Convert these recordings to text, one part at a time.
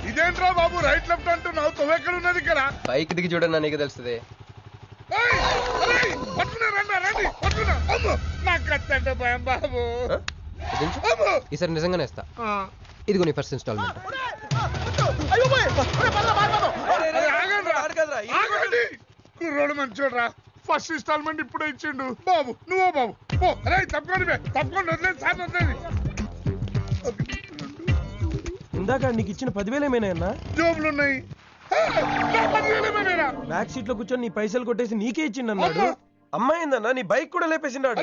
ఇదేంట్రా బాబు right left అంటున్నావు? తొవ్వెక్కడ ఉన్నది ఇక్కడ? పైకి దిగి చూడండి, నీకు తెలుస్తుంది. బాబు ఈసారి నిజంగానే ఇస్తా. ఇదిగో నీ ఫస్ట్ ఇన్స్టాల్మెంట్. కుర్రోడు మంచోడ్రా, ఫస్ట్ ఇన్స్టాల్మెంట్ ఇప్పుడే ఇచ్చిండు. బాబు నువ్వు బాబు తప్పకుండా తప్పకుండా వదిలేదు సార్, వదిలేదు. ఇందాక నీకు ఇచ్చిన 10,000 ఏమైనా జోబులు ఉన్నాయి. బ్యాక్ సీట్ లో కూర్చొని నీ పైసలు కొట్టేసి నీకే ఇచ్చిండు అన్నాడు. అమ్మాయిందన్నా నీ బైక్ కూడా లేపేసిండాడు.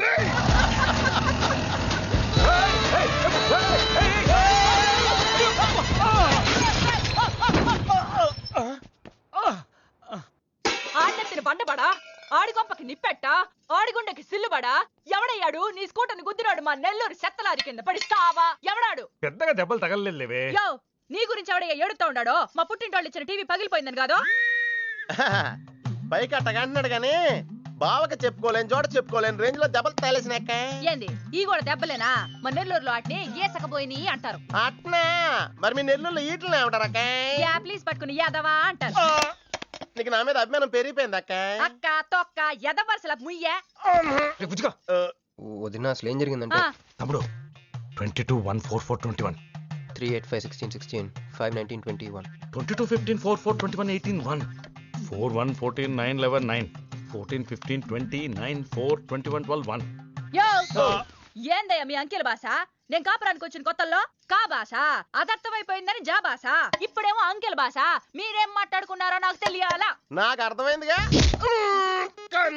ఆడెత్తిన బండబడా, ఆడి గొప్పకి నిప్పెట్ట, ఆడిగుండకి సిల్లుబడా. ఎవడయ్యాడు నీ స్కూటర్ని గుద్దినాడు? మా నెల్లూరు చెత్తలారి కింద పడి సావా. ఎవడాడు? పెద్దగా దెబ్బలు తగలలేవే. యో, నీ గురించి ఎవడయ్యా ఏడుతా ఉన్నాడో? మా పుట్టింటోళ్ళు ఇచ్చిన టీవీ పగిలిపోయిందని కాదు. పైకి అట్టగా అంటున్నాడు గానీ బావకి చెప్పుకోలేని చోట చెప్పుకోలేని రేంజ్ లో దెబ్బలు తగిలేసినాక. ఏంది ఈ కూడా దెబ్బలేనా? మా నెల్లూరులో అట్నే ఏసకపోయిని అంటారు. అట్నా? మరి మీ నెల్లూరులో ఈటలు ఏమంటారక్క? ప్లీజ్ పట్టుకుని యాదవా అంటారు. నీకు నా మీద అభిమానం పెరిగిపోయింది అక్క. అక్క తొక్క ఎదవరసల ముయ్య. వదిన అసలు ఏం జరిగిందంటే, తమ్ముడు 22-1-4-4-21 385-16-16 5-19-21 22-15-4-4-21-18-1 4-1-14-9-11-9 14-15-20-9-4-21-12-1. యో, ఏందయ్యా మీ అంకెల భాష? నేను కాపురానికి వచ్చిన కొత్తల్లో కా భాష అదర్థమైపోయిందని జా భాష. ఇప్పుడేమో అంకెల భాష. మీరేం మాట్లాడుకున్నారో నాకు తెలియాలా? నాకు అర్థమైందిగా.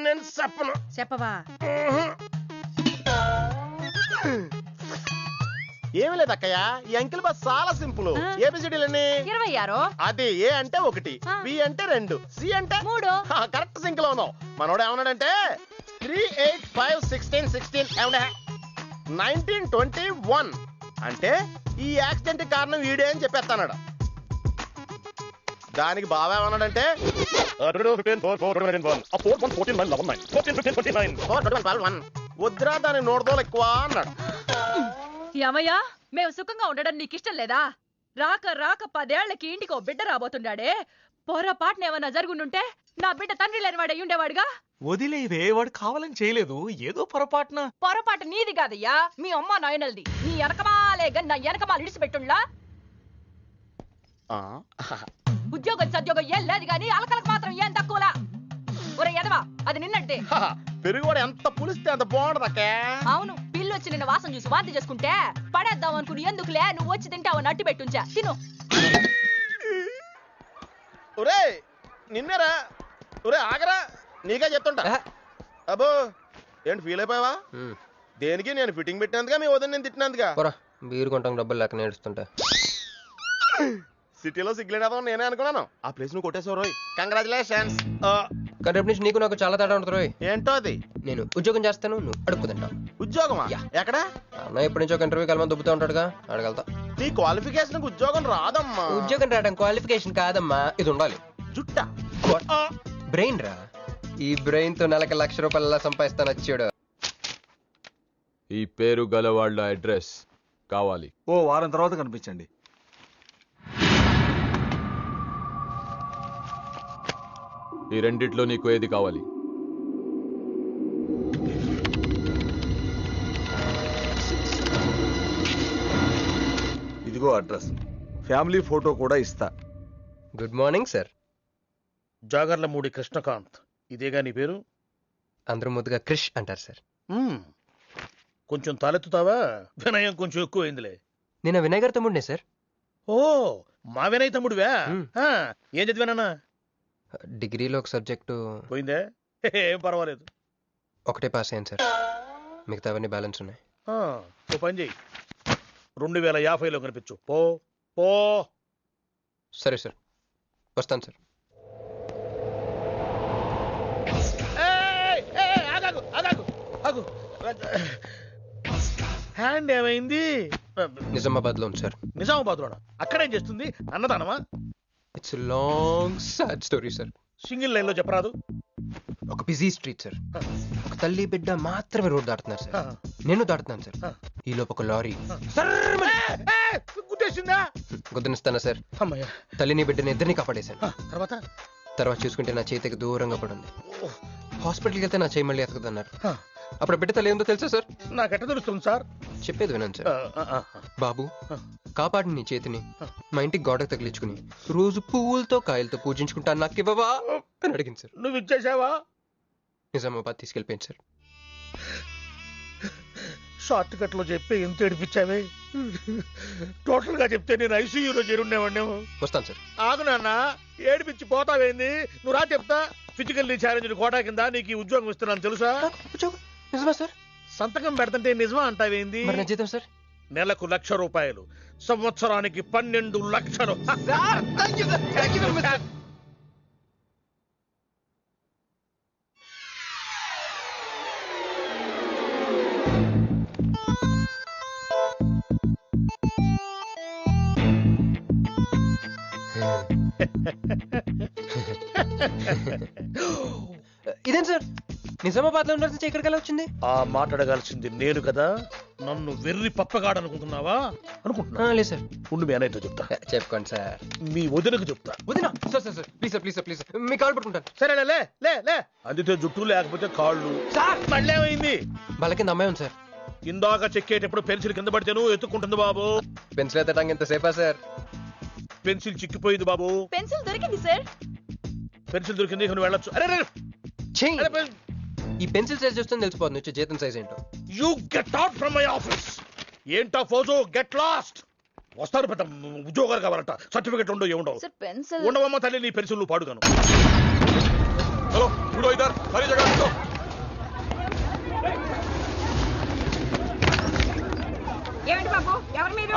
నేను చెప్పను. చెప్పవా? ఏమి లేదు అక్కయ్య, ఈ అంకెల్ బస్ చాలా సింపుల్. ఏబిసిడీలన్నీ 26. అది ఏ అంటే 1, బి అంటే 2, సి అంటే 3. కరెక్ట్ సింక్ లో ఉన్నావు. మనోడు ఏమన్నాడంటే 3-8-5-16-16 19-21 అంటే ఈ యాక్సిడెంట్ కారణం వీడే అని చెప్పేస్తాడు. దానికి బాగా ఏమన్నాడంటే వద్దురా దాని నోడదోలు ఎక్కువ అన్నాడు. ఏమయ్యా, మేము సుఖంగా ఉండడం నీకు ఇష్టం లేదా? రాక రాక 10 ఏళ్లకి ఇంటికి ఓ బిడ్డ రాబోతుండాడే. పొరపాటున ఏమన్నా జరుగుండుంటే నా బిడ్డ తండ్రి లేని వాడు అయ్యుండేవాడుగా. వదిలేవే, వాడు కావాలని చేయలేదు, ఏదో పొరపాటున. పొరపాటు నీది కాదయ్యా, మీ అమ్మ నాయనల్ది. నీ వెనకమాలే గన్న వెనకమాలు ఇడిచిపెట్టుండ్లా. ఉద్యోగం సద్యోగం ఏం లేదు గాని అలకలకు మాత్రం ఏం తక్కువలా. ఒరే ఎదవా, అది నిన్నట్టే. పెరుగువాడు ఎంత పులిస్తే అంత బాగుంటదక్క. అవును, పిల్లు వచ్చి నిన్న వాసన చూసి వాంతి చేసుకుంటే పడేద్దాం అనుకుని ఎందుకులే నువ్వు వచ్చి తింటావని అట్టి పెట్టుంచా. తిను. ఒరే నిన్నేరా. ఒరే ఆగరా, నీకే చెప్తుంటా. అబ్బో ఏంటి ఫీల్ అయిపోయావా? దేనికి? నేను ఫిట్టింగ్ పెట్టినందుగా, మీ వదిన నేను తిట్టినందుగా. బీరు కొంటాం డబ్బులు లేక నేడుస్తుంటా. సిటీలో సిగ్గులేదా నేనే అనుకున్నాను. ఆ ప్లేస్ నువ్వు కొట్టేసావు రోయ్, కంగ్రాచులేషన్స్. కానీ రేపు నుంచి నీకు నాకు చాలా తేడా ఉంటుంది రోయ్. ఏంటో అది? నేను ఉద్యోగం చేస్తాను, నువ్వు అడుక్కు తింటావు. ఉద్యోగమా? ఎక్కడ? అన్న ఎప్పటి నుంచో ఒక ఇంటర్వ్యూకి వెళ్ళమని దుబ్బుతూ ఉంటాడుగా, అడగలుగుతా. నీ క్వాలిఫికేషన్ ఉద్యోగం రాదమ్మా. ఉద్యోగం రావడం క్వాలిఫికేషన్ కాదమ్మా, ఇది ఉండాలి. జుట్ట బ్రెయిన్ రా. ఈ బ్రెయిన్ తో నెలకి ₹1,00,000 సంపాదిస్తాను వచ్చాడు. ఈ పేరు గలవాళ్ళ అడ్రస్ కావాలి. ఓ వారం తర్వాత కనిపించండి. ఈ రెండిట్లో నీకు ఏది కావాలి? ఇదిగో అడ్రస్, ఫ్యామిలీ ఫోటో కూడా ఇస్తా. Good morning sir. Jagarlamudi Krishnakant, ఇదేగా నీ పేరు? అందరూ ముద్దుగా క్రిష్ అంటారు సార్. కొంచెం తలెత్తుతావా? వినయం కొంచెం ఎక్కువైందిలే. నేను వినయ్ గారి తమ్ముడినే సార్. ఓ, మా వినయ్ తమ్ముడివా? ఏం చదివానన్నా? డిగ్రీలో ఒక సబ్జెక్టు పోయిందే. ఏం పర్వాలేదు, ఒకటే పాస్ అయ్యాను సార్. మిగతావన్నీ బ్యాలెన్స్ ఉన్నాయి. ఓ పని చెయ్యి, 2050లో కనిపించు. పో పో. సరే సార్, వస్తాను సార్. హ్యాండ్ ఏమైంది? నిజామాబాద్ లో ఉంది సార్. నిజామాబాద్ లోనా? అక్కడేం చేస్తుంది? అన్నదానమా? It's long sad story sir. Single line లో చెప్పరాదు? ఒక బిజీ స్ట్రీట్ సార్, ఒక తల్లి బిడ్డ మాత్రమే రోడ్ దాటుతున్నారు సార్. నేను దాటుతున్నాను సార్. ఈ లోపు ఒక లారీ గుద్దేసిందా? గుద్దనిస్తానా సార్. అమ్మయ్య. తల్లిని బిడ్డని ఇద్దరిని కాపాడేశాను. తర్వాత చూసుకుంటే నా చేతికి దూరంగా పడుంది. హాస్పిటల్కి వెళ్తే నా చేయి మళ్ళీ ఎతకదన్నారు. అప్పుడు బిడ్డ తల్లి ఏందో తెలుసా సార్? నాకెట్ట తెలుస్తుంది సార్? చెప్పేది వినండి సార్. బాబు కాపాడి నీ చేతిని మా ఇంటికి గోడకు తగిలించుకుని రోజు పువ్వులతో కాయలతో పూజించుకుంటాను, నాకు ఇవ్వవా అని అడిగింది సార్. నువ్వు ఇచ్చేసావా? నిజామాబాద్ తీసుకెళ్ళిపోయింది సార్. షార్ట్ కట్ లో చెప్పి ఎంత ఏడిపించావే. టోటల్ గా చెప్తే నేను ఐసీయూలో చేరుండేవాడినేమో. వస్తాను సార్. ఆగు నాన్న, ఏడిపించి పోతావేంది? నువ్వు రా చెప్తా. ఫిజికల్లీ ఛాలెంజ్ కోటా కింద నీకు ఈ ఉద్యోగం ఇస్తున్నాను తెలుసా? నిజమా సార్? సంతకం పెడతంటే నిజమా అంటావేంది? మరి నా జీతం సార్? నెలకు ₹1,00,000, సంవత్సరానికి 12 లక్షలు. ఇదేం సార్? నిజామాబాద్ లో ఉండాల్సిన ఇక్కడికి ఎలా వచ్చింది? ఆ మాట్లాడగాల్సింది నేను కదా. నన్ను వెర్రి పప్పగాడు అనుకుంటున్నావా? అనుకుంటున్నా. లేదు సార్. ఉండు, మీ అన్నయ్యతో చెప్తా. చెప్పుకోండి సార్. మీ వదినకు చెప్తా. వదినా? Sir sir sir please sir, please sir, please sir, me call పట్టుకుంటాను. సరే లే లే లే. అందితే జుట్టు లేకపోతే కాళ్ళు. సార్ మళ్ళీ ఏమైంది? వాళ్ళ కింద అమ్మాయి ఉంది సార్. ఇందాక చెక్కేటప్పుడు పెన్సిల్ కింద పడితేను ఎత్తుకుంటుంది బాబు. పెన్సిల్ ఎత్తడానికి ఎంత సేపా సార్? పెన్సిల్ చిక్కిపోయింది బాబు. పెన్సిల్ దొరికింది సార్. పెన్సిల్ దొరికింది, నువ్వు వెళ్ళొచ్చు. అరే ఈ పెన్సిల్ సైజ్ చూస్తే తెలిసిపోతుంది వచ్చే జీతం సైజ్ ఏంటో. You get out from my office. ఏంటా ఫోజో, గెట్ లాస్ట్. వస్తారు పెద్ద ఉద్యోగాలు కావాలంట. సర్టిఫికెట్ ఉండవు, ఏముండవు. సార్ పెన్సిల్ ఉండవమ్మ తల్లి, నీ పెన్సిల్ నువ్వు పాడుగాను. హలో చూడో ఇద్దరు సరే జగన్. ఏమిటి బాబు, ఎవరు మీరు?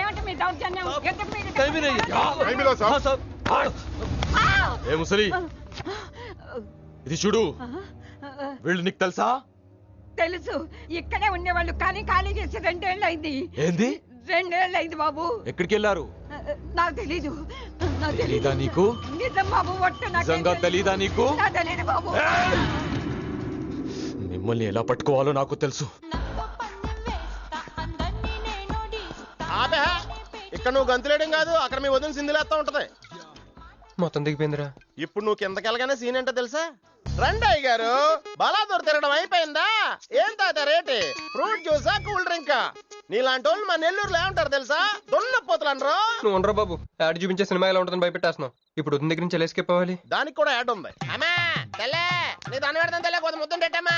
ఏమిటి మీ దౌర్జన్యం? ఏ ముసలి ఇది చూడు, వీళ్ళు నీకు తెలుసా? తెలుసు, ఇక్కడే ఉండేవాళ్ళు, కానీ ఖాళీ చేసి 2 ఏళ్ళు అయింది. ఏంది? 2 ఏళ్ళు అయింది బాబు. ఎక్కడికి వెళ్ళారు? నాకు తెలీదు. తెలీదా నీకు? నిజం బాబు, ఒట్టు నిజంగా తెలీదా నీకు? తెలీదు బాబు. మిమ్మల్ని ఎలా పట్టుకోవాలో నాకు తెలుసు. ఆపే, ఇక్కడ నువ్వు గంతులేయడం కాదు, అక్కడ మీ వదిన సింధులేస్తా ఉంటది. మొత్తం దిగిపోయిందిరా. ఇప్పుడు నువ్వు కిందకెళ్ళగానే సీన్ ఏంటో తెలుసా? రండి అయ్య గారు, బలాదూర్ తిరగడం అయిపోయిందా? ఏం తాత రేటి? Fruit జ్యూసా, cool డ్రింకా? నీలాంటి వాళ్ళు మా నెల్లూరులో ఏమంటారు తెలుసా? దొన్నపోతులు అనరు. నువ్వు ఉండరా బాబు, యాడ్ చూపించే సినిమా ఎలా ఉంటుందని భయపెట్టేస్తున్నావు. ఇప్పుడు వదిన దగ్గర నుంచి ఎలా ఎస్కేప్ అవ్వాలి? దానికి కూడా యాడ్ ఉంది. అమ్మా తెల్లే, నీ దాన్ని పెడతాను తెల్లే, కొంత ముద్దుంటమ్మా.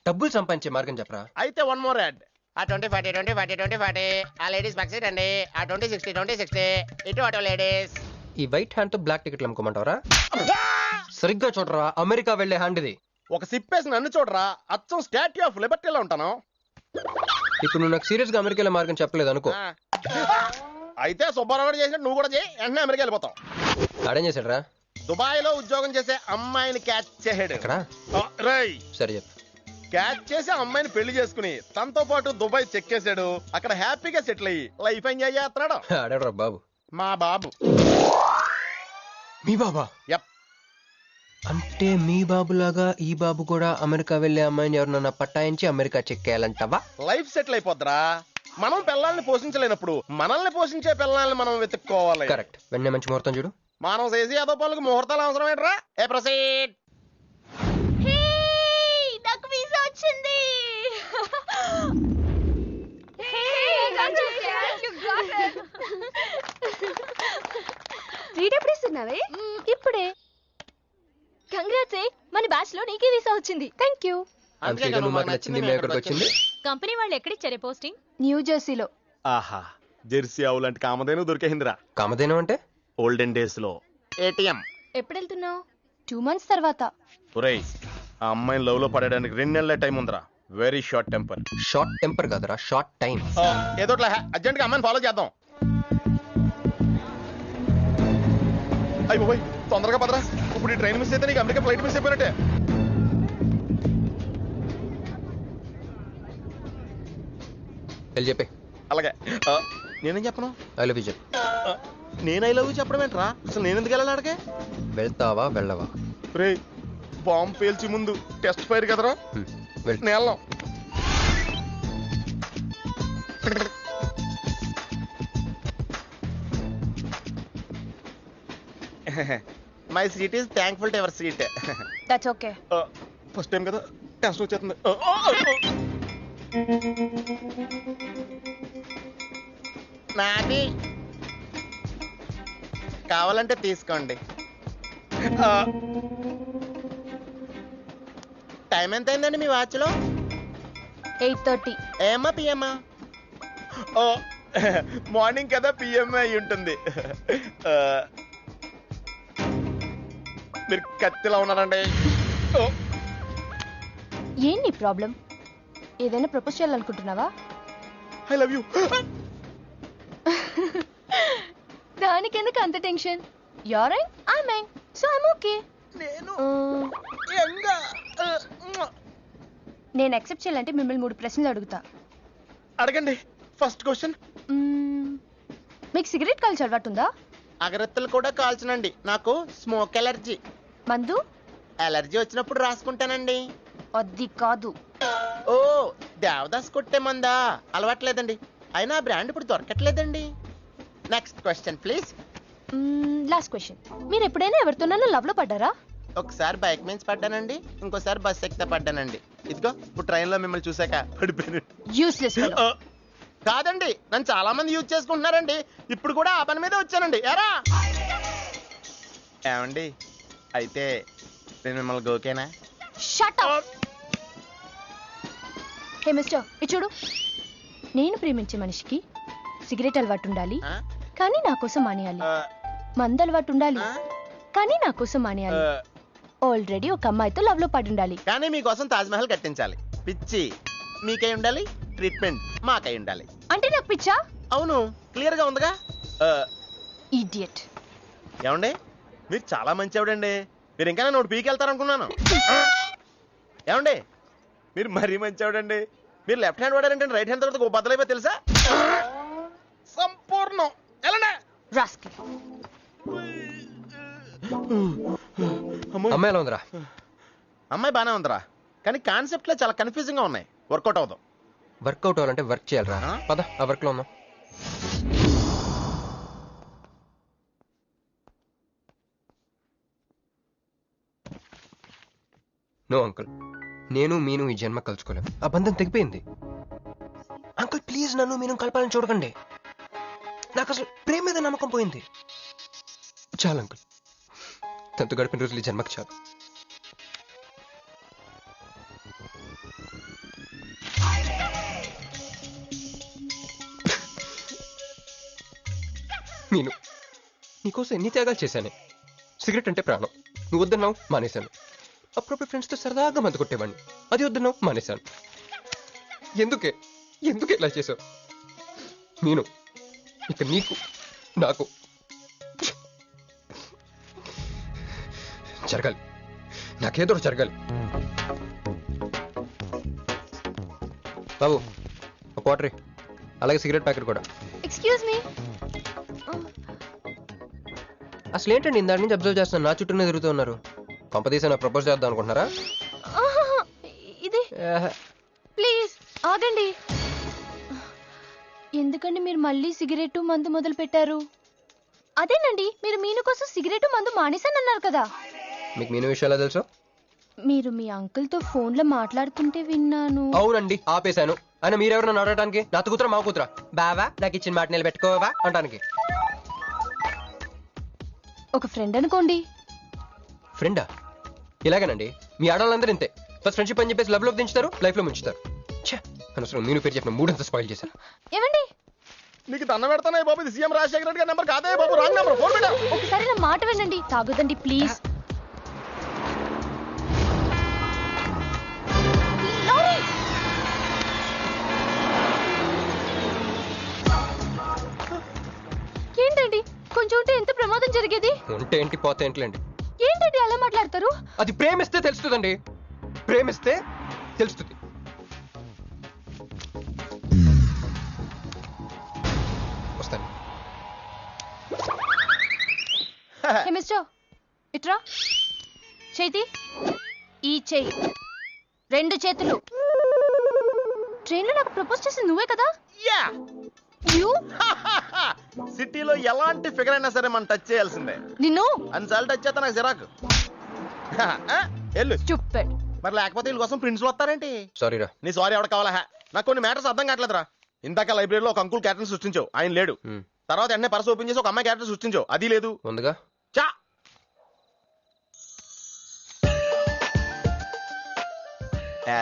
డబ్బులు సంపాదించే మార్గం చెప్పరా. అయితే 1 more యాడ్. ఆ 20-40 20-40 20-40 ఆ లేడీస్ బ్యాక్ సైడ్ అండి. ఆ 20-60 20-60 ఇటు అటు లేడీస్. ఈ వైట్ హ్యాండ్ తో బ్లాక్ టికెట్లు అమ్ముకోమంటావరా? సరిగ్గా చూడరా, అమెరికా వెళ్లే హ్యాండ్ ఇది. ఒక సిప్పేసి నన్ను చూడరా, అచ్చం స్టాట్యూ ఆఫ్ లిబర్టీలో ఉంటాను. ఇప్పుడు నువ్వు నాకు సీరియస్ గా అమెరికా వెళ్ళే మార్గం చెప్పలేదు అనుకో. అయితే సుబ్బారావు చేసినట్టు నువ్వు కూడా చేయి, వెంటనే అమెరికా వెళ్ళిపోతావు. ఆడేం చేశాడు రా? దుబాయ్ లో ఉద్యోగం చేసే అమ్మాయిని క్యాచ్ చేసాడు. ఎక్కడ? సరే చెప్పు. క్యాచ్ చేసి అమ్మాయిని పెళ్లి చేసుకుని తనతో పాటు దుబాయ్ చెక్కేశాడు. అక్కడ హ్యాపీగా సెటిల్ అయ్యి లైఫ్ ఎంజాయ్ చేస్తున్నాడు. ఆడాడు బాబు. మా బాబు. మీ బాబా? యప్. అంటే మీ బాబులాగా ఈ బాబు కూడా అమెరికా వెళ్లే అమ్మాయిని ఎవరినన్నా పట్టాయించి అమెరికా చెక్కేయాలంటావా? లైఫ్ సెటిల్ అయిపోద్దిరా. మనం పిల్లల్ని పోషించలేనప్పుడు మనల్ని పోషించే పిల్లల్ని మనం వెతుక్కోవాలి. కరెక్ట్. వెంటనే మంచి ముహూర్తం చూడు. మనం చేసి ఏదో పనులకు ముహూర్తాలు అవసరం ఏంట్రా? ఏ ప్రొసీడ్. నాకు వీసా వచ్చింది. ఇస్తున్నావే? ఇప్పుడే. కంగ్రాట్స్, మన బ్యాచ్ లో నీకే వీసా వచ్చింది. థాంక్యూ. కంపెనీ వాళ్ళు ఎక్కడిచ్చారే పోస్టింగ్? న్యూ జెర్సీలో. ఆహా, జెర్సీ ఆవులాంటి కామధేను దొరికేసిందిరా. కామధేను అంటే? ఓల్డెన్ డేస్ లో ఏటీఎం. ఎప్పుడు వెళ్తున్నావు? 2 months తర్వాత. ఒరేయ్, ఆ అమ్మాయిని లవ్ లో పడడానికి 2 నెలల టైం ఉందిరా. Very short temper. Short temper కాదురా, షార్ట్ టైం. ఏదో అర్జెంట్ గా అమ్మాయిని ఫాలో చేద్దాం. అయ్యి బాబోయ్, తొందరగా పదరా. ఇప్పుడు ఈ ట్రైన్ మిస్ అయితే నీకు అమెరికా ఫ్లైట్ మిస్ అయిపోయినట్టే. వెళ్ళి చెప్పే. అలాగే. నేనేం చెప్పను? ఐ లవ్ యూ చెప్పు. నేను ఐ లవ్ యూ చెప్పడం ఏంట్రా? అసలు నేను ఎందుకు వెళ్ళాలి అడిగే? వెళ్తావా వెళ్ళవా? రే, బాంబు పేల్చి ముందు టెస్ట్ ఫైర్ కదరా. వెళ్ళు. నేలం my seat is thankful to ever seat. That's okay. First time కదా టెన్షన్ వచ్చేస్తుంది. నాది కావాలంటే తీసుకోండి. టైం ఎంత అయిందండి మీ వాచ్లో? 8:30. ఏమా పిఎమ్మా? ఓ మార్నింగ్ కదా, పిఎం అయి ఉంటుంది. మీరు కత్తిలా ఉన్నారండి. ఏం నీ ప్రాబ్లం? ఏదైనా ప్రపోజ్ చేయాలనుకుంటున్నావా? I love you. దానికెందుకు అంత tension? You're young, I'm young, so I'm okay. నేను నేను యాక్సెప్ట్ చేయాలంటే మిమ్మల్ని 3 ప్రశ్నలు అడుగుతా. అడగండి. First question. మీకు సిగరెట్ కాల్చి అలవాటు ఉందా? అగరత్తులు కూడా కాల్చనండి, నాకు స్మోక్ ఎలర్జీ. మందు? ఎలర్జీ వచ్చినప్పుడు రాసుకుంటానండి. అది కాదు. ఓ దేవదాస్ కొట్టే మందా? అలవాట్లేదండి, అయినా బ్రాండ్ ఇప్పుడు దొరకట్లేదండి. Next question please. Last question. మీరు ఎప్పుడైనా ఎవరితోనైనా లవ్ లో పడ్డారా? ఒకసారి బైక్ మీద పడ్డానండి, ఇంకోసారి బస్ ఎక్కితే పడ్డానండి. ఇదిగో ఇప్పుడు ట్రైన్ లో మిమ్మల్ని చూసాక పడిపోయాను. Useless fellow. కాదండి, నన్ను చాలా మంది యూజ్ చేసుకుంటున్నారండి. ఇప్పుడు కూడా ఆ పని మీదే వచ్చానండి. ఎరా ఏమండి, అయితే నేను మిమ్మల్ని గోకేనా? Shut up. హే మిస్టర్, ఇది చూడు. నేను ప్రేమించే మనిషికి సిగరెట్ అలవాటు ఉండాలి, కానీ నా కోసం మానేయాలి. మందు అలవాటు ఉండాలి, కానీ నా కోసం మానేయాలి. ఆల్రెడీ ఒక అమ్మాయితో లవ్ లో పడి ఉండాలి, కానీ మీకోసం తాజ్ మహల్ కట్టించాలి. పిచ్చి మీకై ఉండాలి, ట్రీట్మెంట్ మాకై ఉండాలి. అంటే నాకు పిచ్చా? అవును, క్లియర్ గా ఉందిగా. ఇడియట్. ఏమండి, మీరు చాలా మంచివాడండి. మీరు ఇంకా నన్ను పీకి వెళ్తారనుకున్నాను. ఏమండి, మీరు మరీ మంచివాడండి. మీరు లెఫ్ట్ హ్యాండ్ వాడారంటే రైట్ హ్యాండ్ తర్వాత బద్దలైపోయి తెలుసా? సంపూర్ణం. ఎలానే అమ్మాయి ఎలా ఉందిరా? అమ్మాయి బానే ఉందిరా, కానీ కాన్సెప్ట్ లో చాలా కన్ఫ్యూజింగ్ గా ఉన్నాయి. వర్కౌట్ అవుదాం. వర్కౌట్ అవ్వాలంటే వర్క్ చేయాలరా. పద ఆ వర్క్ లో ఉన్నాం. నో అంకుల్, నేను మీను ఈ జన్మ కలుసుకోలేం. ఆ బంధం తెగిపోయింది. అంకుల్ ప్లీజ్ నన్ను మీను కలపాలని చూడకండి. నాకు అసలు ప్రేమ మీద నమ్మకం పోయింది. చాలు అంకుల్, తనతో గడిపిన రోజులు ఈ జన్మకు చాలు. నేను నీకోసం ఎన్ని త్యాగాలు చేశానే. సిగరెట్ అంటే ప్రాణం, నువ్వు వద్దన్నావు మానేశాను. అప్పుడప్పుడు ఫ్రెండ్స్తో సరదాగా మందు కొట్టేవాడిని, అది వద్దన్నావు మానేశాను. ఎందుకే ఇలా చేసావు? నేను ఇక నీకు నాకు జరగాలి, నాకేదో జరగాలి. బాబు ఒక వాటర్, అలాగే సిగరెట్ ప్యాకెట్ కూడా. Excuse me. అసలు ఏంటండి ఇందాక నుంచి అబ్జర్వ్ చేస్తున్నాను, నా చుట్టూనే తిరుగుతూ ఉన్నారు. కొంపదీసి నా ప్రపోజ్ చేద్దాం అనుకుంటున్నారా? ఇది ప్లీజ్ ఆగండి. ఎందుకండి మీరు మళ్ళీ సిగరెట్ మందు మొదలు పెట్టారు? అదేనండి, మీరు మీను కోసం సిగరెట్ మందు మానేశానన్నారు కదా. మీకు మీను విషయాలు తెలుసు? మీరు మీ అంకుల్ తో ఫోన్ లో మాట్లాడుతుంటే విన్నాను. అవునండి, ఆపేశాను. అయినా మీరెవరు నన్ను అడగడానికి? నా కూతురా మా కూతురా? బావా నాకు ఇచ్చిన మాట నిలబెట్టుకోవా అంటానికి. ఒక ఫ్రెండ్ అనుకోండి. ఫ్రెండా? ఇలాగేనండి, మీ ఆడవాళ్ళందరూ ఇంతే. ఫస్ట్ ఫ్రెండ్షిప్ అని చెప్పేసి లవ్ లోకి దించుతారు, లైఫ్ లో ముంచుతారు. అనవసరం నేను పేరు చెప్పిన మూడంతా స్పాయిల్ చేశారు. ఏమండి, నీకు దండం పెడతానే బాబు, ఇది సీఎం రాజశేఖర రెడ్డి గారి నెంబర్ కాదే బాబు, రాంగ్ నెంబర్. ఫోన్ పెట్టా. ఒకసారి నా మాట వినండి. తాగొద్దండి ప్లీజ్. ఏంటండి, కొంచెం ఉంటే ఎంత ప్రమాదం జరిగేది. ఉంటే ఏంటి, పోతే ఏంటిలేండి. ఏంటండి అలా మాట్లాడతారు? అది ప్రేమిస్తే తెలుస్తుందండి, ప్రేమిస్తే తెలుస్తుంది. వస్తాను. మిస్టర్ ఇట్రా. చేతి ఈ చెయ్యి, 2 చేతులు. ట్రైన్లో నాకు ప్రపోజ్ చేసింది నువ్వే కదా? యా యూ సిటీలో ఎలాంటి ఫిగర్ అయినా సరే మనం టచ్ చేయాల్సిందే. నిన్ను అన్నిసార్లు టచ్ చేస్తా నాకు చిరాకు. వెళ్ళు. స్టూపిడ్. మరి లేకపోతే వీళ్ళ కోసం ప్రిన్స్లు వస్తారేంటి? సారీ రా. నీ సారీ ఎవడ కావాలా? నాకు కొన్ని మ్యాటర్స్ అర్థం కావట్లేదురా. ఇందాక లైబ్రరీలో ఒక అంకుల్ క్యారెక్టర్ సృష్టించావు, ఆయన లేడు. తర్వాత వెంటనే పర్స్ ఓపెన్ చేసి ఒక అమ్మాయి క్యారెక్టర్ సృష్టించావు, అది లేదు. ముందుగా చా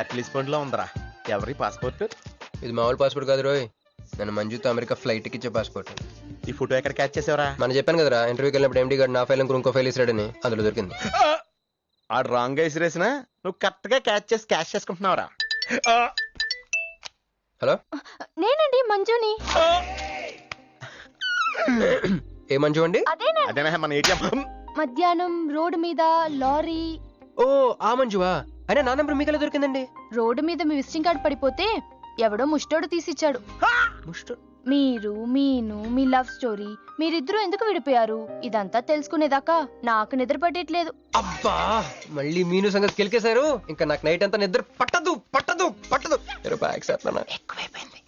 అట్లీస్ట్ పండ్లో ఉందరా. ఎవరి పాస్పోర్ట్? ఇది మామూలు పాస్పోర్ట్ కాదు రోయ్, నన్ను మంజుతో అమెరికా ఫ్లైట్ కి ఇచ్చే పాస్పోర్ట్. ఈ ఫోటో ఎక్కడ క్యాచ్ చేసావరా? మనం చెప్పాను కదరా, ఇంటర్వ్యూకి వెళ్ళినప్పుడు ఎండి గారు నా ఫైల్ ఇంకో ఫైల్ ఇస్తాడని, అందులో దొరికింది. ఆడు రాంగ్ గా ఇసిరేసినా నువ్వు కరెక్ట్ గా క్యాచ్ చేసి క్యాష్ చేసుకుంటున్నావురా. హలో, నేనండి మంజుని. ఏ మంజు అండి? అదేనా మన ఏటీఎం. మధ్యాహ్నం రోడ్డు మీద లారీ. ఓ ఆ మంజువా? అయినా నా నెంబర్ మీకు ఎలా దొరికిందండి? రోడ్డు మీద మీ విజిటింగ్ కార్డ్ పడిపోతే ఎవడో ముష్టోడు తీసిచ్చాడు. మీరు మీను మీ లవ్ స్టోరీ, మీరిద్దరూ ఎందుకు విడిపోయారు ఇదంతా తెలుసుకునేదాకా నాకు నిద్ర పట్టట్లేదు. అబ్బా, మళ్ళీ మీను సంగతి కెలికేశారు. ఇంకా నాకు నైట్ అంతా నిద్ర పట్టదు పట్టదు పట్టదు. ఎక్కువైపోయింది.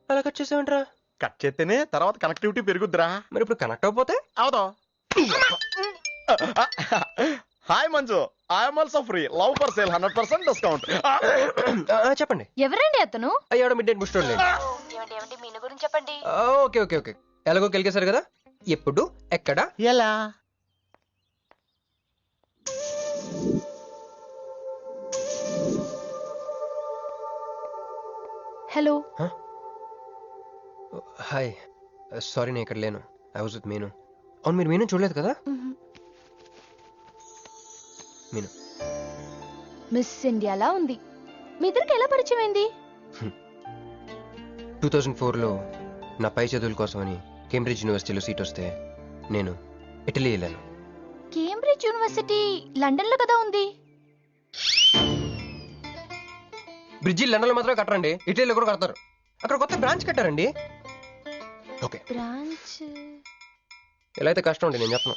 అలా కట్ చేసామంటరా? కట్ చేస్తేనే తర్వాత కనెక్టివిటీ పెరుగుద్దిరా. మరి ఇప్పుడు కనెక్ట్ అయిపోతే అవుతా. Hi Manju, I'm also free. Love for sale 100% discount. చెప్పండి. ఎవరండి అతను? అయ్యాడు మిడ్ నైట్ బుస్టర్ లేండి. మీను గురించి చెప్పండి. ఓకే ఓకే ఓకే, ఎలాగో కెలికేశారు కదా, ఎప్పుడు ఎక్కడ ఎలా? హలో. హాయ్, సారీ నేను ఇక్కడ లేను. ఐ వాజ్ విత్ మీను. అవును, మీరు మీను చూడలేదు కదా? మీను మిస్ ఇండియాలా ఉంది. మీ ఇద్దరికి ఎలా పరిచయం అయింది? 2004లో నా పై చదువుల కోసమని కేంబ్రిడ్జ్ యూనివర్సిటీలో సీట్ వస్తే నేను ఇటలీ వెళ్ళాను. కేంబ్రిడ్జ్ యూనివర్సిటీ లండన్ లో కదా ఉంది. బ్రిడ్జి లండన్లో మాత్రమే కట్టరండి, ఇటలీలో కూడా కడతారు. అక్కడ కొత్త బ్రాంచ్ కట్టారండి. ఓకే, బ్రాంచ్ ఎలా అయితే కష్టం అండి, నేను చెప్పను.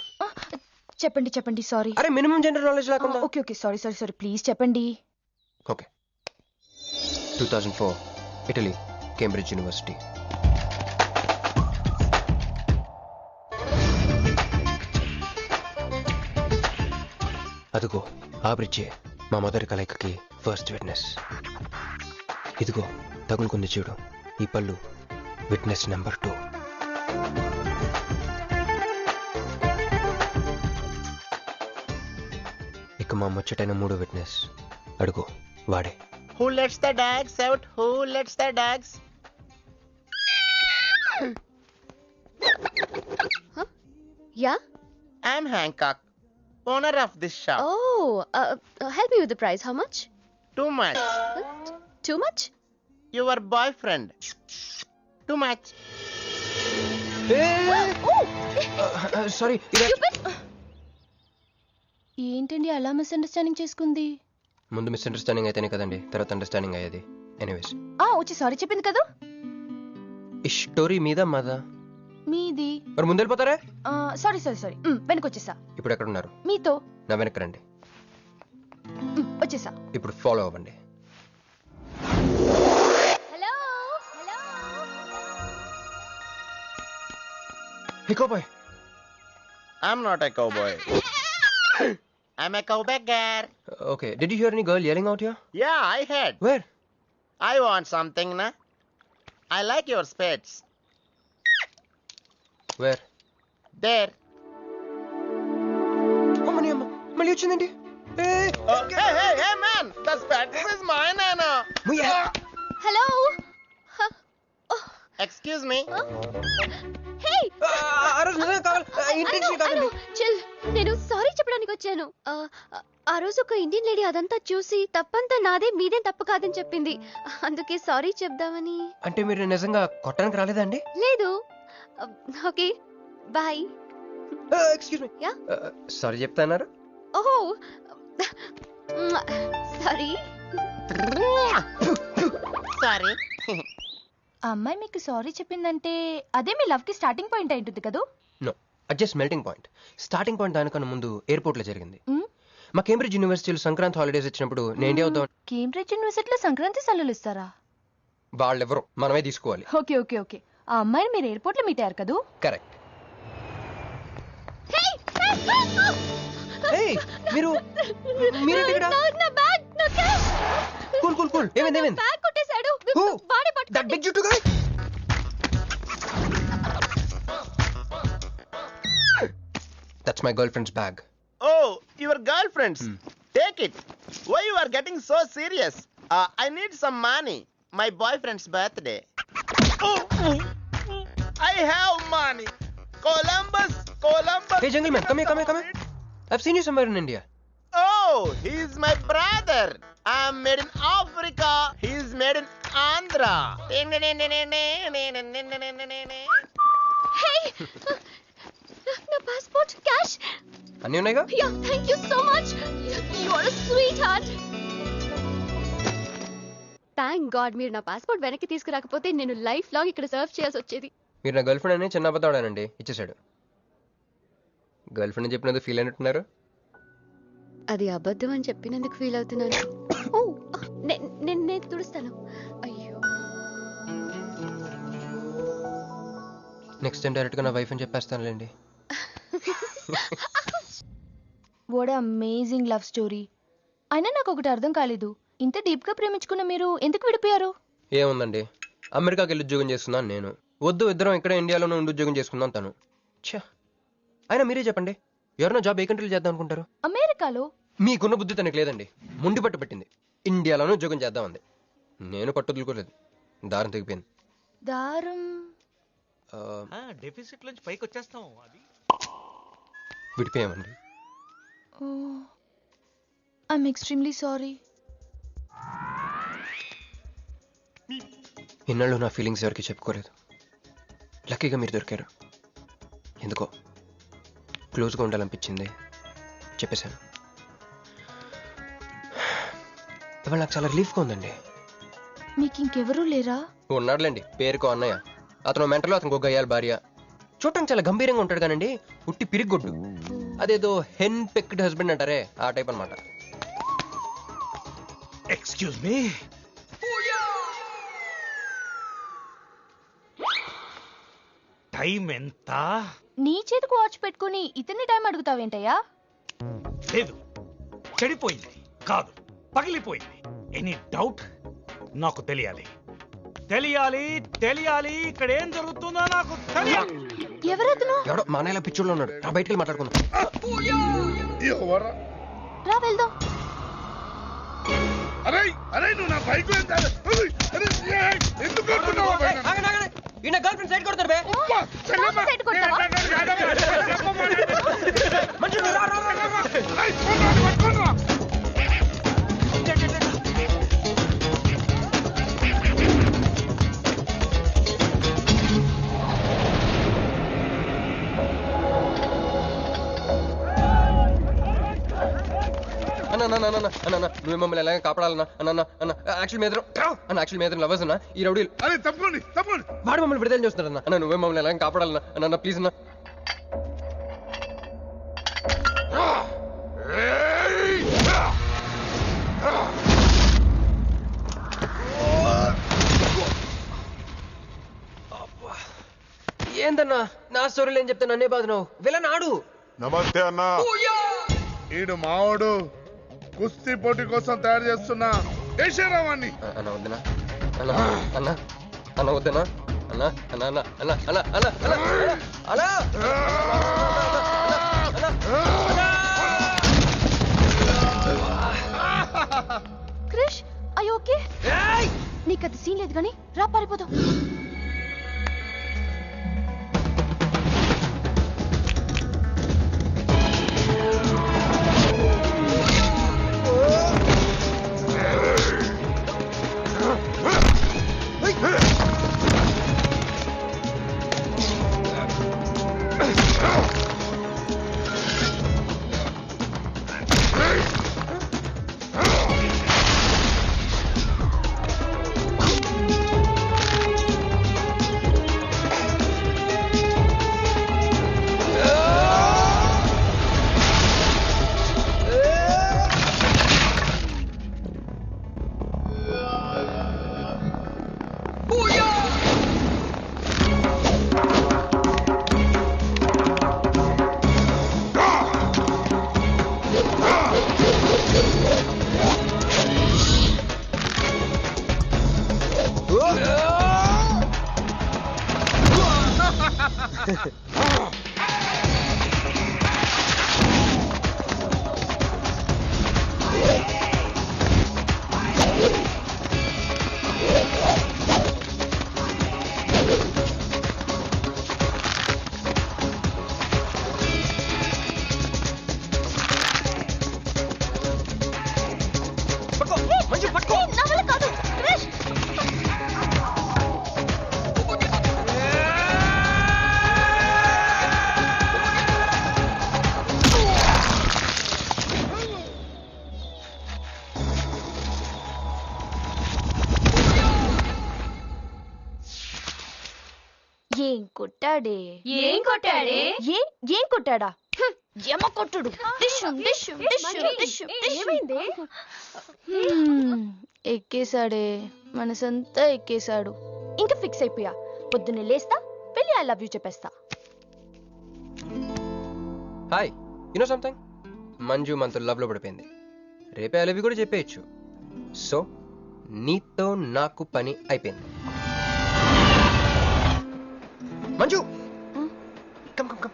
చెప్పండి చెప్పండి. సారీ. అరే మినిమం జనరల్ నాలెడ్జ్ లేకుండా. Okay okay, sorry sorry sorry, please చెప్పండి. Okay, 2004 Italy, Cambridge university. అదిగో ఆ బ్రిడ్జే మా మదర్ కలయికకి ఫస్ట్ విట్నెస్. ఇదిగో తగులుకుంది చూడు ఈ పళ్ళు, విట్నెస్ నెంబర్ 2. ఇక మా ముచ్చటైన 3వ విట్నెస్ అడుగు, వాడే. Who lets the dogs out? Who lets the dogs? Yeah? I'm Hancock, owner of this shop. Oh, help me with the price. How much? Too much. Too much? Your boyfriend. Too much. Sorry. ఏంటండి అలా misunderstanding చేసుకుంది? ముందు misunderstanding అయితేనే కదండి తర్వాత understanding అయ్యేది. Anyways, వచ్చి sorry చెప్పింది కదా. ఈ స్టోరీ మీద మాదా? మీది. మరి ముందు వెళ్ళిపోతారా? సారీ సారీ సారీ, వెనకొచ్చేసా. ఇప్పుడు ఎక్కడ ఉన్నారు? మీతో. నా వెనక్కి రండి. వచ్చేసా. ఇప్పుడు ఫాలో అవ్వండి. Hello hello. Hey cowboy. I'm not a cowboy. I'm a cowbagger. Okay, did you hear any girl yelling out here? Yeah, I heard. Where? I want something, na? I like your spades. Where? There. అమ్మని అమ్మ, మళ్ళీ వచ్చిందండి. Hey, man! The spades is mine, Anna. Hello. Excuse me. Hey, chill. నేను sorry చెప్పడానికి వచ్చాను. ఆ రోజు ఒక ఇండియన్ లేడీ అదంతా చూసి తప్పంతా నాదే మీదేం తప్పు కాదని చెప్పింది. అందుకే సారీ చెప్దామని. అంటే మీరు నిజంగా కొట్టడానికి రాలేదా అండి? లేదు. Okay, bye. Excuse me. Ya. Sorry చెప్తాన్నారు. ఓహో సారీ. Sorry. ఆ అమ్మాయి మీకు సారీ చెప్పిందంటే అదే మీ లవ్ కి స్టార్టింగ్ పాయింట్ అయింటుంది కదా? నో, అది just melting point. Starting point దానికన్నా ముందు ఎయిర్పోర్ట్ లో జరిగింది. మా కేంబ్రిడ్జ్ యూనివర్సిటీలో సంక్రాంతి హాలిడేస్ ఇచ్చినప్పుడు నేను ఇండియా వద్దాం. కేంబ్రిడ్జ్ యూనివర్సిటీలో సంక్రాంతి సెలవులు ఇస్తారా? వాళ్ళెవరో మనమే తీసుకోవాలి. Okay okay okay. ఆ అమ్మాయిని మీరు ఎయిర్పోర్ట్ లో మీట్ అయ్యారు కదూ? కరెక్ట్. మీరు మీరేంటి ఇక్కడ? Cool cool cool. ఏమైంది ఏమైంది? బ్యాగ్ కొట్టేశాడు. Who? వాడే పట్టుకోండి. That big juttu guy? That's my girlfriend's bag. Oh, your girlfriends. Take it. Why you are getting so serious? I need some money. My boyfriend's birthday. I have money. Columbus. Hey, jungle man, come here. I've seen you somewhere in India. Oh, he's my brother. I'm made in Africa. He's made in Andhra. Hey! నా passport cash. అన్నీ ఉన్నాయిగా? Yeah, thank you so much. You are a sweetheart. Thank god మీరు నా passport వెనక్కి తీసుకురాకపోతే నేను life long ఇక్కడ serve చేయాల్సి వచ్చేది. మీరు నా గర్ల్ ఫ్రెండ్ అని చిన్న అబద్ధాడానండి, ఇచ్చేసాడు. గర్ల్ ఫ్రెండ్ చెప్పినందుకు ఫీల్ అయినట్టున్నారు. అది అబద్ధం అని చెప్పినందుకు ఫీల్ అవుతున్నాను. ఓ నేను తుడుస్తాను. అయ్యో, నెక్స్ట్ టైం డైరెక్ట్ గా నా వైఫ్ అని చెప్పేస్తానులేండి. What amazing love story. అయినా నాకు ఒకటి అర్థం కాలేదు, ఇంత డీప్ గా ప్రేమించుకున్న మీరు ఎందుకు విడిపోయారు? ఏముందండి, అమెరికాకి వెళ్ళి ఉద్యోగం చేస్తున్నాను నేను. వద్దు, ఇద్దరం ఇక్కడ ఇండియాలోనే ఉండి ఉద్యోగం చేసుకుందాం తను. ఛా, అయినా మీరే చెప్పండి, ఎవరైనా జాబ్ ఏ కంట్రీలో చేద్దాం అనుకుంటారు? అమెరికాలో. మీకున్న బుద్ధి తనకి లేదండి, ముండి పట్టు పెట్టింది. ఇండియాలోనే ఉద్యోగం చేద్దాం అంది. నేను పట్టుదలుకోలేదు, దారం తెగిపోయింది. దారం డెఫిసిట్ నుంచి పైకి వచ్చేస్తాం. అది విడిపోయామండి. I'm extremely sorry. ఇన్నాళ్ళు నా ఫీలింగ్స్ ఎవరికి చెప్పుకోలేదు. లక్కీగా మీరు దొరికారు. ఎందుకో క్లోజ్గా ఉండాలనిపించింది, చెప్పేశాను. ఇవాళ నాకు చాలా రిలీఫ్గా ఉందండి. మీకు ఇంకెవరూ లేరా? ఉన్నాడులేండి, పేరుకో అన్నయ్య. అతను మెంటలో, అతను గొగ్గయ్యాలి భార్య. చూడటానికి చాలా గంభీరంగా ఉంటాడు కానండి, ఉట్టి పిరిగొడ్డు. అదేదో హెన్ పెక్డ్ హస్బెండ్ అంటారే, ఆ టైప్ అనమాట. Excuse me. టైం ఎంత? నీ చేతికి వాచ్ పెట్టుకుని ఇతన్ని టైం అడుగుతావేంటయ్యా? లేదు, చెడిపోయింది కాదు, పగిలిపోయింది. Any doubt? నాకు తెలియాలి. ఇక్కడ ఏం జరుగుతుందో నాకు తెలియాలి. ఎవరతను? ఎవడో మానేలా పిచ్చోళ్ళు ఉన్నాడు, రా బయటికి మాట్లాడుకుందాం. రా వెళ్దాం. అరే నువ్వు నా బైక్ ఎందుకు ఈయన గర్ల్ ఫ్రెండ్ సైడ్ కొడతారు బే. సైడ్ కొడతావా? నువ్వు మమ్మల్ని ఎలాగ కాపాడాలన్నా అన్న యాక్చువల్ మీద లవర్స్ అన్న ఈ రౌడీలు. అరే తప్పండి వాడు మమ్మల్ని విడుదల చేస్తున్నారన్న. అన్న నువ్వే మమ్మల్ని ఎలాగ కాపాడాలన్నా అన్న ప్లీజ్ అన్న. ఏందన్నా నా స్టోరీలు ఏం చెప్తా నన్నే బాధ నువ్వు వెళ్ళనాడు. నమస్తే అన్నా. ఈడు మావాడు కుస్తీ పోటీ కోసం తయారు చేస్తున్నా దేశరావాన్ని. అన్న వద్దనా అన్న వద్దనా అన్న క్రిష్, అయ్యో ఓకే, నీకు అది సీన్ లేదు కానీ రా పారిపోదాం. పట్టుకో మంజు పట్టుకో. ఏం కొట్టాడే ఏం కొట్టాడే? ఏం కొట్టాడా యమ కొట్టుడు డిష్షుం, డిష్షుం, డిష్షుం, డిష్షుం, డిష్షుం. ఎక్కేశాడే మనసంతా ఎక్కేశాడు. ఇంకా ఫిక్స్ అయిపోయా. పొద్దున్నే లేస్తా వెళ్ళి ఐ లవ్ యూ చెప్పేస్తా. హాయ్, యూనో సంథింగ్, మంజు మనతో లవ్ లో పడిపోయింది. రేపే ఐ లవ్ యూ కూడా చెప్పేయచ్చు. సో నీతో నాకు పని అయిపోయింది. Manju come come come.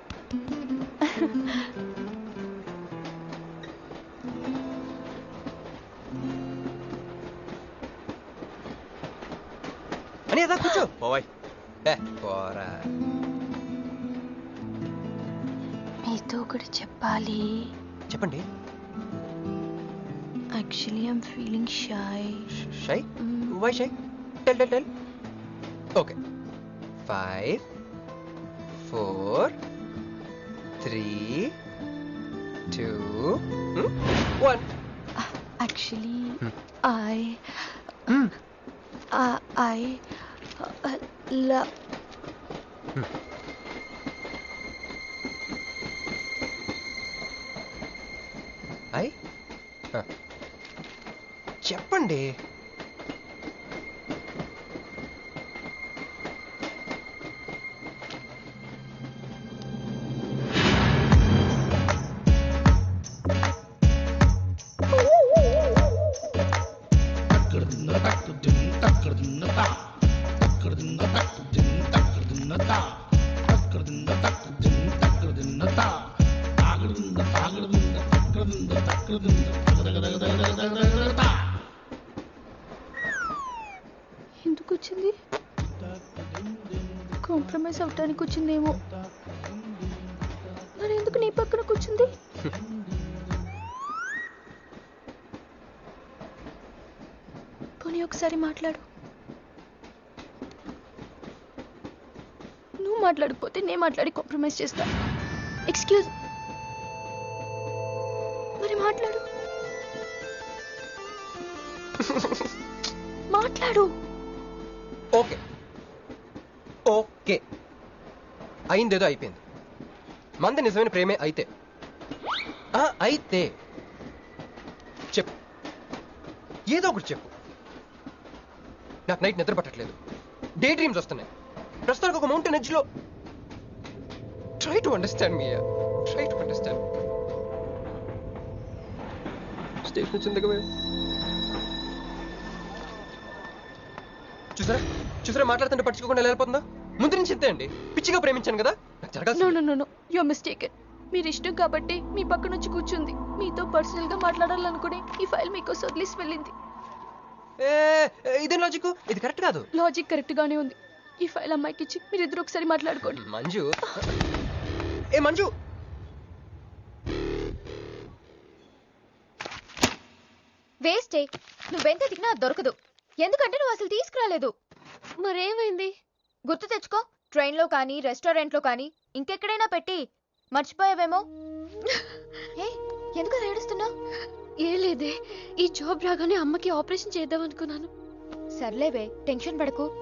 అని అదా కూర్చో. పోవాయ్. పోరా. మీతో ఒకటి చెప్పాలి. చెప్పండి. Actually I'm feeling shy. Shy? Why shy? Tell tell tell. Okay. 5 4 3 2 1. Actually, I love. చెప్పండి. ఎందుకు వచ్చింది? కాంప్రమైజ్ అవటానికి వచ్చిందేమో. మరి ఎందుకు నీ పక్కన కూర్చుంది? పోనీ ఒకసారి మాట్లాడు. నువ్వు మాట్లాడకపోతే నేను మాట్లాడి కాంప్రమైజ్ చేస్తా. ఎక్స్క్యూజ్, మరి మాట్లాడు. మాట్లాడు. ఓకే ఓకే, అయిందేదో అయిపోయింది. మంది నిజమైన ప్రేమే అయితే అయితే చెప్పు, ఏదో ఒకటి చెప్పు. నాకు నైట్ నిద్ర పట్టట్లేదు, డే డ్రీమ్స్ వస్తున్నాయి. ప్రస్తుతానికి ఒక మౌంటైన్ ఎడ్జ్ లో. Try to understand me, try to understand. Station వచ్చింది కదా. చూసారా చూసారా, మాట్లాడుతుంటే పట్టించుకోకుండా వెళ్ళిపోతుందా? ముందు నుంచి ఇంతే అండి. పిచ్చిగా ప్రేమించాను కదా, నాకు జరగాల్సింది. No you're mistaken. మీరు ఇష్టం కాబట్టి మీ పక్క నుంచి కూర్చుంది. మీతో పర్సనల్ గా మాట్లాడాలనుకుని ఈ ఫైల్ మీకోసం వదిలేసి వెళ్ళింది. ఇదేం లాజిక్? ఇది కరెక్ట్ కాదు. లాజిక్ కరెక్ట్ గానే ఉంది. ఈ ఫైల్ అమ్మాయికి ఇచ్చి మీరిద్దరు ఒకసారి మాట్లాడుకోండి. మంజు, మంజు, వేస్టే. నువ్వెంత తిన్నా దొరకదు. ఎందుకంటే నువ్వు అసలు తీసుకురాలేదు. మరేమైంది? గుర్తు తెచ్చుకో. ట్రైన్లో కానీ రెస్టారెంట్లో కానీ ఇంకెక్కడైనా పెట్టి మర్చిపోయావేమో. ఎందుకు ఏడుస్తున్నావు? ఏ లేదే, ఈ జాబ్ రాగానే అమ్మకి ఆపరేషన్ చేద్దాం అనుకున్నాను. సర్లేవే, టెన్షన్ పడకు.